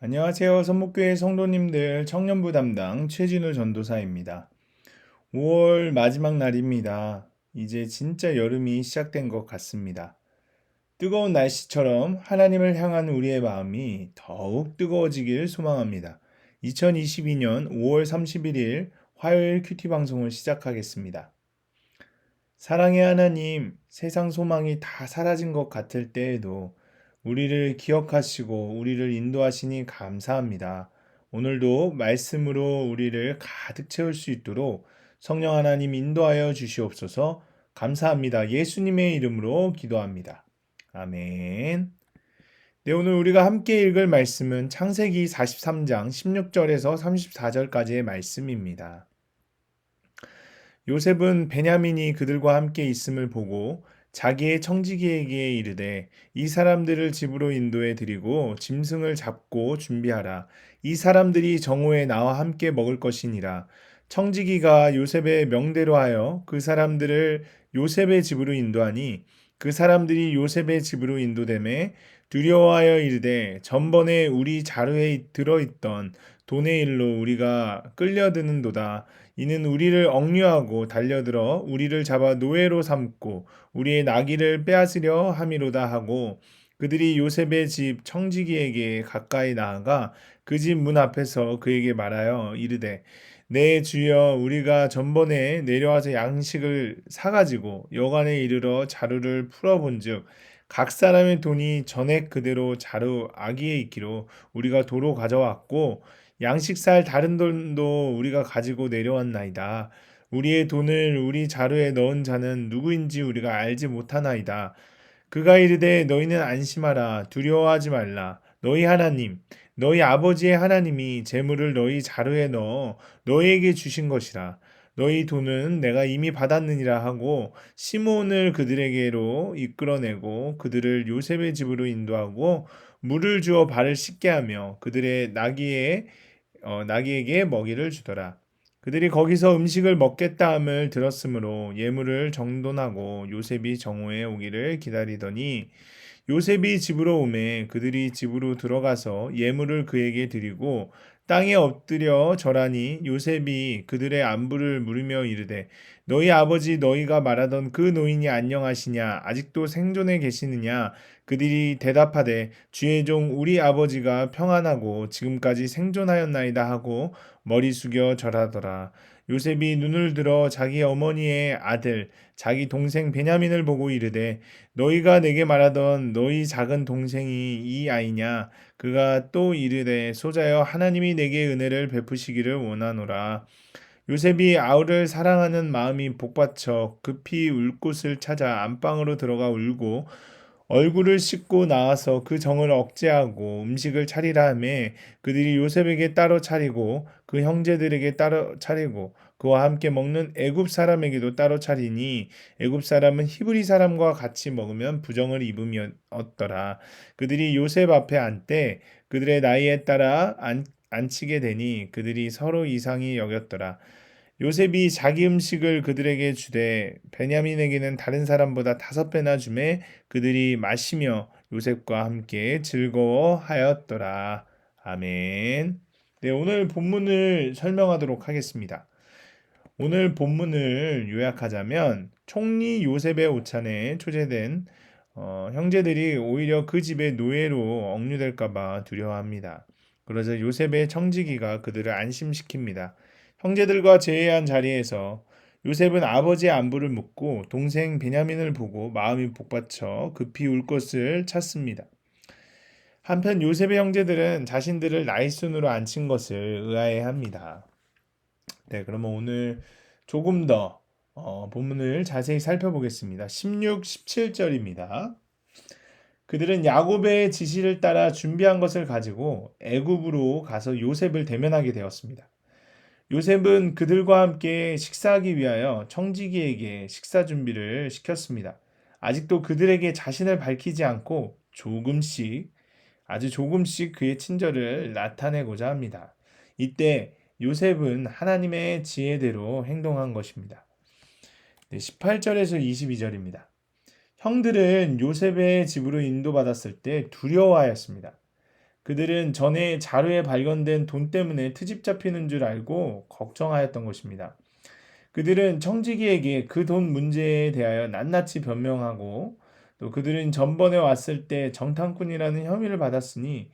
안녕하세요. 선목교회 성도님들 청년부 담당 최진우 전도사입니다. 5월 마지막 날입니다. 이제 진짜 여름이 시작된 것 같습니다. 뜨거운 날씨처럼 하나님을 향한 우리의 마음이 더욱 뜨거워지길 소망합니다. 2022년 5월 31일 화요일 큐티 방송을 시작하겠습니다. 사랑의 하나님, 세상 소망이 다 사라진 것 같을 때에도 우리를 기억하시고 우리를 인도하시니 감사합니다. 오늘도 말씀으로 우리를 가득 채울 수 있도록 성령 하나님 인도하여 주시옵소서. 감사합니다. 예수님의 이름으로 기도합니다. 아멘. 네, 오늘 우리가 함께 읽을 말씀은 창세기 43장 16절에서 34절까지의 말씀입니다. 요셉은 베냐민이 그들과 함께 있음을 보고 자기의 청지기에게 이르되 이 사람들을 집으로 인도해 드리고 짐승을 잡고 준비하라. 이 사람들이 정오에 나와 함께 먹을 것이니라. 청지기가 요셉의 명대로 하여 그 사람들을 요셉의 집으로 인도하니 그 사람들이 요셉의 집으로 인도되매 두려워하여 이르되 전번에 우리 자루에 들어있던 돈의 일로 우리가 끌려드는도다. 이는 우리를 억류하고 달려들어 우리를 잡아 노예로 삼고 우리의 나귀를 빼앗으려 함이로다 하고 그들이 요셉의 집 청지기에게 가까이 나아가 그 집 문 앞에서 그에게 말하여 이르되 내 주여 우리가 전번에 내려와서 양식을 사가지고 여관에 이르러 자루를 풀어본즉 각 사람의 돈이 전액 그대로 자루 아기에 있기로 우리가 도로 가져왔고 양식 살 다른 돈도 우리가 가지고 내려왔나이다. 우리의 돈을 우리 자루에 넣은 자는 누구인지 우리가 알지 못하나이다. 그가 이르되 너희는 안심하라. 두려워하지 말라. 너희 하나님, 너희 아버지의 하나님이 재물을 너희 자루에 넣어 너희에게 주신 것이라. 너희 돈은 내가 이미 받았느니라 하고 시몬을 그들에게로 이끌어내고 그들을 요셉의 집으로 인도하고 물을 주어 발을 씻게 하며 그들의 나귀에게 먹이를 주더라. 그들이 거기서 음식을 먹겠다 함을 들었으므로 예물을 정돈하고 요셉이 정오에 오기를 기다리더니 요셉이 집으로 오매 그들이 집으로 들어가서 예물을 그에게 드리고 땅에 엎드려 절하니 요셉이 그들의 안부를 물으며 이르되 너희 아버지 너희가 말하던 그 노인이 안녕하시냐 아직도 생존해 계시느냐 그들이 대답하되 주의 종 우리 아버지가 평안하고 지금까지 생존하였나이다 하고 머리 숙여 절하더라. 요셉이 눈을 들어 자기 어머니의 아들 자기 동생 베냐민을 보고 이르되 너희가 내게 말하던 너희 작은 동생이 이 아이냐 그가 또 이르되 소자여 하나님이 내게 은혜를 베푸시기를 원하노라. 요셉이 아우를 사랑하는 마음이 복받쳐 급히 울 곳을 찾아 안방으로 들어가 울고 얼굴을 씻고 나와서 그 정을 억제하고 음식을 차리라 하매 그들이 요셉에게 따로 차리고 그 형제들에게 따로 차리고 그와 함께 먹는 애굽 사람에게도 따로 차리니 애굽 사람은 히브리 사람과 같이 먹으면 부정을 입음이었더라. 그들이 요셉 앞에 앉되 그들의 나이에 따라 앉히게 되니 그들이 서로 이상히 여겼더라. 요셉이 자기 음식을 그들에게 주되 베냐민에게는 다른 사람보다 5배나 주매 그들이 마시며 요셉과 함께 즐거워하였더라. 아멘. 네, 오늘 본문을 설명하도록 하겠습니다. 오늘 본문을 요약하자면 총리 요셉의 오찬에 초대된 형제들이 오히려 그 집의 노예로 억류될까봐 두려워합니다. 그러자 요셉의 청지기가 그들을 안심시킵니다. 형제들과 재회한 자리에서 요셉은 아버지의 안부를 묻고 동생 베냐민을 보고 마음이 복받쳐 급히 울 것을 찾습니다. 한편 요셉의 형제들은 자신들을 나이순으로 앉힌 것을 의아해합니다. 네, 그러면 오늘 조금 더 본문을 자세히 살펴보겠습니다. 16, 17절입니다. 그들은 야곱의 지시를 따라 준비한 것을 가지고 애굽으로 가서 요셉을 대면하게 되었습니다. 요셉은 그들과 함께 식사하기 위하여 청지기에게 식사 준비를 시켰습니다. 아직도 그들에게 자신을 밝히지 않고 아주 조금씩 그의 친절을 나타내고자 합니다. 이때 요셉은 하나님의 지혜대로 행동한 것입니다. 18절에서 22절입니다. 형들은 요셉의 집으로 인도받았을 때 두려워하였습니다. 그들은 전에 자루에 발견된 돈 때문에 트집 잡히는 줄 알고 걱정하였던 것입니다. 그들은 청지기에게 그 돈 문제에 대하여 낱낱이 변명하고 또 그들은 전번에 왔을 때 정탐꾼이라는 혐의를 받았으니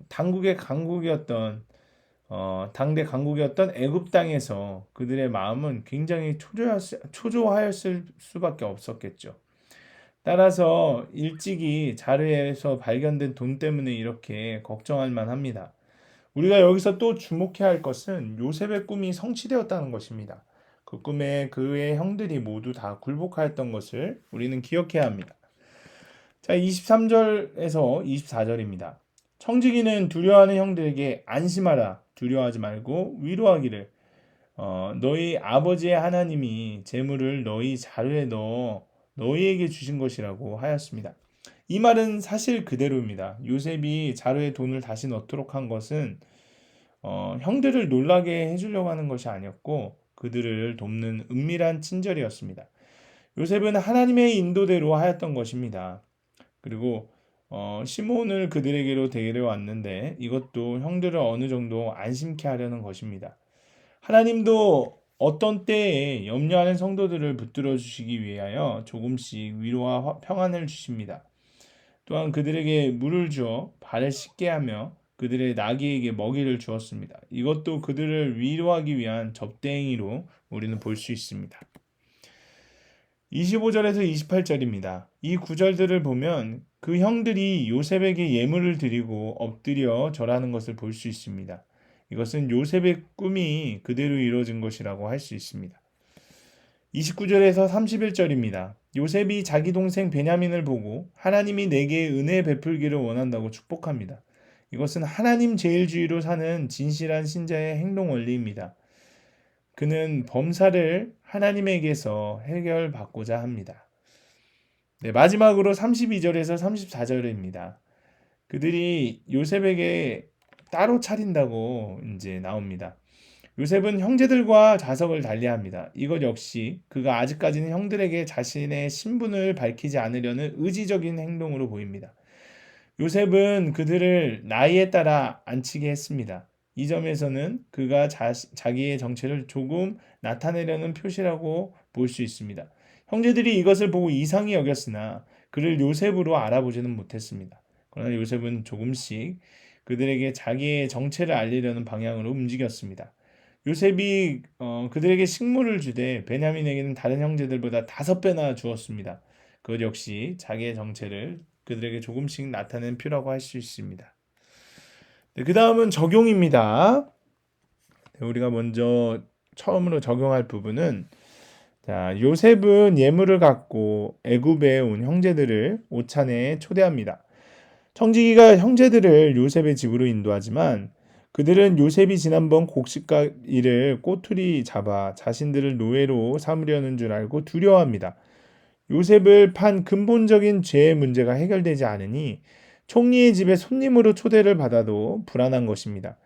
당국의 강국이었던 당대 강국이었던 애굽 땅에서 그들의 마음은 굉장히 초조하였을 수밖에 없었겠죠. 따라서 일찍이 자르에서 발견된 돈 때문에 이렇게 걱정할 만합니다. 우리가 여기서 또 주목해야 할 것은 요셉의 꿈이 성취되었다는 것입니다. 그 꿈에 그의 형들이 모두 다 굴복하였던 것을 우리는 기억해야 합니다. 자, 23절에서 24절입니다. 청지기는 두려워하는 형들에게 안심하라, 두려워하지 말고 위로하기를 너희 아버지의 하나님이 재물을 너희 자루에 넣어 너희에게 주신 것이라고 하였습니다. 이 말은 사실 그대로입니다. 요셉이 자루에 돈을 다시 넣도록 한 것은 형들을 놀라게 해주려고 하는 것이 아니었고 그들을 돕는 은밀한 친절이었습니다. 요셉은 하나님의 인도대로 하였던 것입니다. 그리고 시몬을 그들에게로 데려왔는데 이것도 형들을 어느 정도 안심케 하려는 것입니다. 하나님도 어떤 때에 염려하는 성도들을 붙들어 주시기 위하여 조금씩 위로와 평안을 주십니다. 또한 그들에게 물을 주어 발을 씻게 하며 그들의 나귀에게 먹이를 주었습니다. 이것도 그들을 위로하기 위한 접대행위로 우리는 볼 수 있습니다. 25절에서 28절입니다. 이 구절들을 보면 그 형들이 요셉에게 예물을 드리고 엎드려 절하는 것을 볼 수 있습니다. 이것은 요셉의 꿈이 그대로 이루어진 것이라고 할 수 있습니다. 29절에서 31절입니다. 요셉이 자기 동생 베냐민을 보고 하나님이 내게 은혜 베풀기를 원한다고 축복합니다. 이것은 하나님 제일주의로 사는 진실한 신자의 행동 원리입니다. 그는 범사를 하나님에게서 해결받고자 합니다. 네, 마지막으로 32절에서 34절입니다. 그들이 요셉에게 따로 차린다고 이제 나옵니다. 요셉은 형제들과 자석을 달리합니다. 이것 역시 그가 아직까지는 형들에게 자신의 신분을 밝히지 않으려는 의지적인 행동으로 보입니다. 요셉은 그들을 나이에 따라 앉히게 했습니다. 이 점에서는 그가 자기의 정체를 조금 나타내려는 표시라고 볼 수 있습니다. 형제들이 이것을 보고 이상히 여겼으나 그를 요셉으로 알아보지는 못했습니다. 그러나 요셉은 조금씩 그들에게 자기의 정체를 알리려는 방향으로 움직였습니다. 요셉이 그들에게 식물을 주되 베냐민에게는 다른 형제들보다 5배나 주었습니다. 그것 역시 자기의 정체를 그들에게 조금씩 나타낸 표라고 할 수 있습니다. 네, 그 다음은 적용입니다. 네, 우리가 먼저 처음으로 적용할 부분은 자, 요셉은 예물을 갖고 애굽에 온 형제들을 오찬에 초대합니다. 청지기가 형제들을 요셉의 집으로 인도하지만 그들은 요셉이 지난번 곡식가이를 꼬투리 잡아 자신들을 노예로 삼으려는 줄 알고 두려워합니다. 요셉을 판 근본적인 죄의 문제가 해결되지 않으니 총리의 집에 손님으로 초대를 받아도 불안한 것입니다.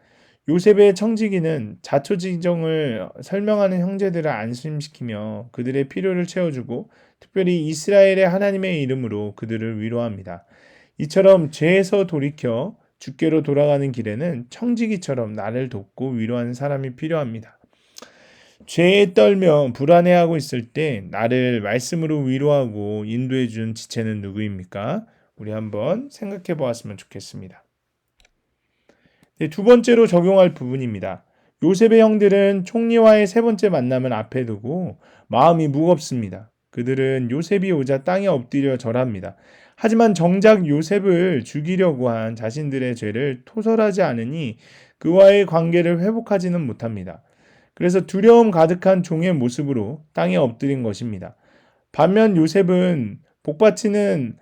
요셉의 청지기는 자초지종을 설명하는 형제들을 안심시키며 그들의 필요를 채워주고 특별히 이스라엘의 하나님의 이름으로 그들을 위로합니다. 이처럼 죄에서 돌이켜 주께로 돌아가는 길에는 청지기처럼 나를 돕고 위로하는 사람이 필요합니다. 죄에 떨며 불안해하고 있을 때 나를 말씀으로 위로하고 인도해 준 지체는 누구입니까? 우리 한번 생각해 보았으면 좋겠습니다. 네, 두 번째로 적용할 부분입니다. 요셉의 형들은 총리와의 세 번째 만남을 앞에 두고 마음이 무겁습니다. 그들은 요셉이 오자 땅에 엎드려 절합니다. 하지만 정작 요셉을 죽이려고 한 자신들의 죄를 토설하지 않으니 그와의 관계를 회복하지는 못합니다. 그래서 두려움 가득한 종의 모습으로 땅에 엎드린 것입니다. 반면 요셉은 복받치는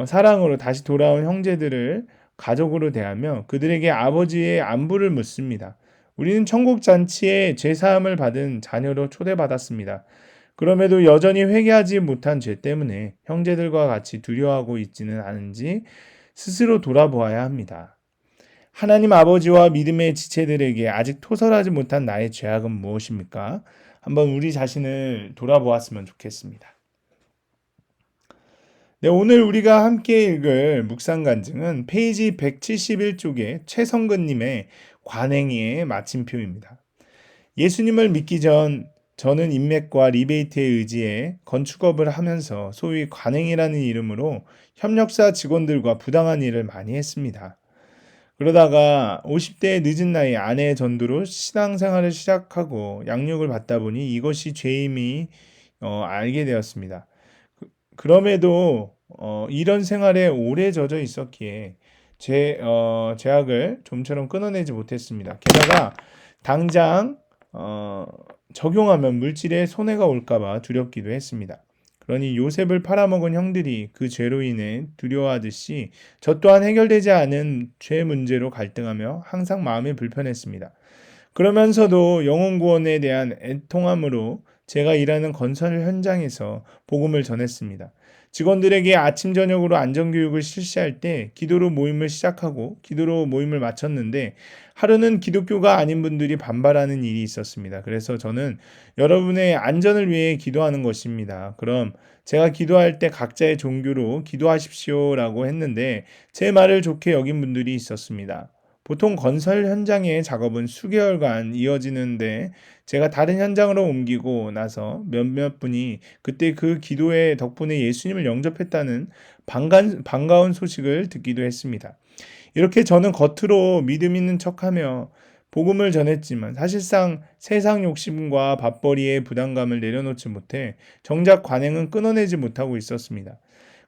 사랑으로 다시 돌아온 형제들을 가족으로 대하며 그들에게 아버지의 안부를 묻습니다. 우리는 천국 잔치에 죄사함을 받은 자녀로 초대받았습니다. 그럼에도 여전히 회개하지 못한 죄 때문에 형제들과 같이 두려워하고 있지는 않은지 스스로 돌아보아야 합니다. 하나님 아버지와 믿음의 지체들에게 아직 토설하지 못한 나의 죄악은 무엇입니까? 한번 우리 자신을 돌아보았으면 좋겠습니다. 네, 오늘 우리가 함께 읽을 묵상 간증은 페이지 171쪽의 최성근님의 관행의 마침표입니다. 예수님을 믿기 전 저는 인맥과 리베이트에 의지해 건축업을 하면서 소위 관행이라는 이름으로 협력사 직원들과 부당한 일을 많이 했습니다. 그러다가 50대의 늦은 나이에 아내의 전도로 신앙생활을 시작하고 양육을 받다 보니 이것이 죄임이 알게 되었습니다. 그럼에도 이런 생활에 오래 젖어 있었기에 제약을 좀처럼 끊어내지 못했습니다. 게다가 당장 어, 적용하면 물질에 손해가 올까봐 두렵기도 했습니다. 그러니 요셉을 팔아먹은 형들이 그 죄로 인해 두려워하듯이 저 또한 해결되지 않은 죄 문제로 갈등하며 항상 마음이 불편했습니다. 그러면서도 영혼 구원에 대한 애통함으로 제가 일하는 건설 현장에서 복음을 전했습니다. 직원들에게 아침 저녁으로 안전교육을 실시할 때 기도로 모임을 시작하고 기도로 모임을 마쳤는데 하루는 기독교가 아닌 분들이 반발하는 일이 있었습니다. 그래서 저는 여러분의 안전을 위해 기도하는 것입니다. 그럼 제가 기도할 때 각자의 종교로 기도하십시오라고 했는데 제 말을 좋게 여긴 분들이 있었습니다. 보통 건설 현장의 작업은 수개월간 이어지는데 제가 다른 현장으로 옮기고 나서 몇몇 분이 그때 그 기도의 덕분에 예수님을 영접했다는 반가운 소식을 듣기도 했습니다. 이렇게 저는 겉으로 믿음 있는 척하며 복음을 전했지만 사실상 세상 욕심과 밥벌이의 부담감을 내려놓지 못해 정작 관행은 끊어내지 못하고 있었습니다.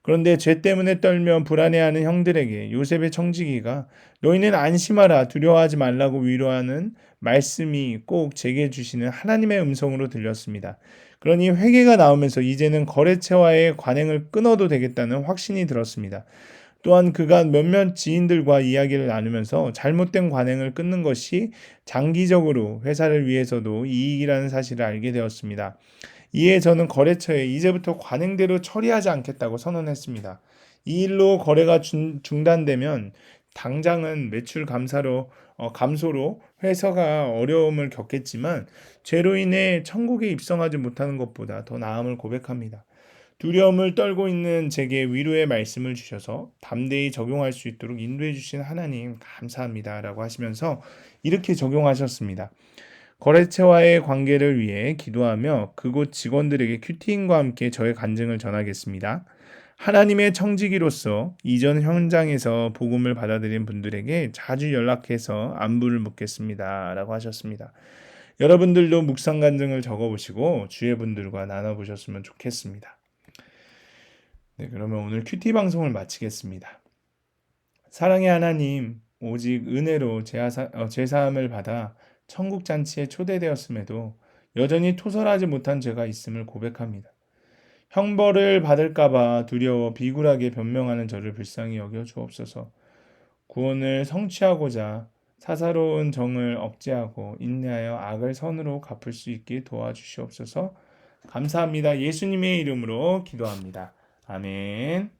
그런데 죄 때문에 떨며 불안해하는 형들에게 요셉의 청지기가 너희는 안심하라 두려워하지 말라고 위로하는 말씀이 꼭 제게 주시는 하나님의 음성으로 들렸습니다. 그러니 회개가 나오면서 이제는 거래처와의 관행을 끊어도 되겠다는 확신이 들었습니다. 또한 그간 몇몇 지인들과 이야기를 나누면서 잘못된 관행을 끊는 것이 장기적으로 회사를 위해서도 이익이라는 사실을 알게 되었습니다. 이에 저는 거래처에 이제부터 관행대로 처리하지 않겠다고 선언했습니다. 이 일로 거래가 중단되면 당장은 매출 감소로 회사가 어려움을 겪겠지만 죄로 인해 천국에 입성하지 못하는 것보다 더 나음을 고백합니다. 두려움을 떨고 있는 제게 위로의 말씀을 주셔서 담대히 적용할 수 있도록 인도해 주신 하나님 감사합니다라고 하시면서 이렇게 적용하셨습니다. 거래처와의 관계를 위해 기도하며 그곳 직원들에게 큐티인과 함께 저의 간증을 전하겠습니다. 하나님의 청지기로서 이전 현장에서 복음을 받아들인 분들에게 자주 연락해서 안부를 묻겠습니다. 라고 하셨습니다. 여러분들도 묵상 간증을 적어보시고 주의 분들과 나눠보셨으면 좋겠습니다. 네, 그러면 오늘 큐티 방송을 마치겠습니다. 사랑의 하나님, 오직 은혜로 제사함을 받아 천국 잔치에 초대되었음에도 여전히 토설하지 못한 죄가 있음을 고백합니다. 형벌을 받을까봐 두려워 비굴하게 변명하는 저를 불쌍히 여겨 주옵소서. 구원을 성취하고자 사사로운 정을 억제하고 인내하여 악을 선으로 갚을 수 있게 도와주시옵소서. 감사합니다. 예수님의 이름으로 기도합니다. 아멘.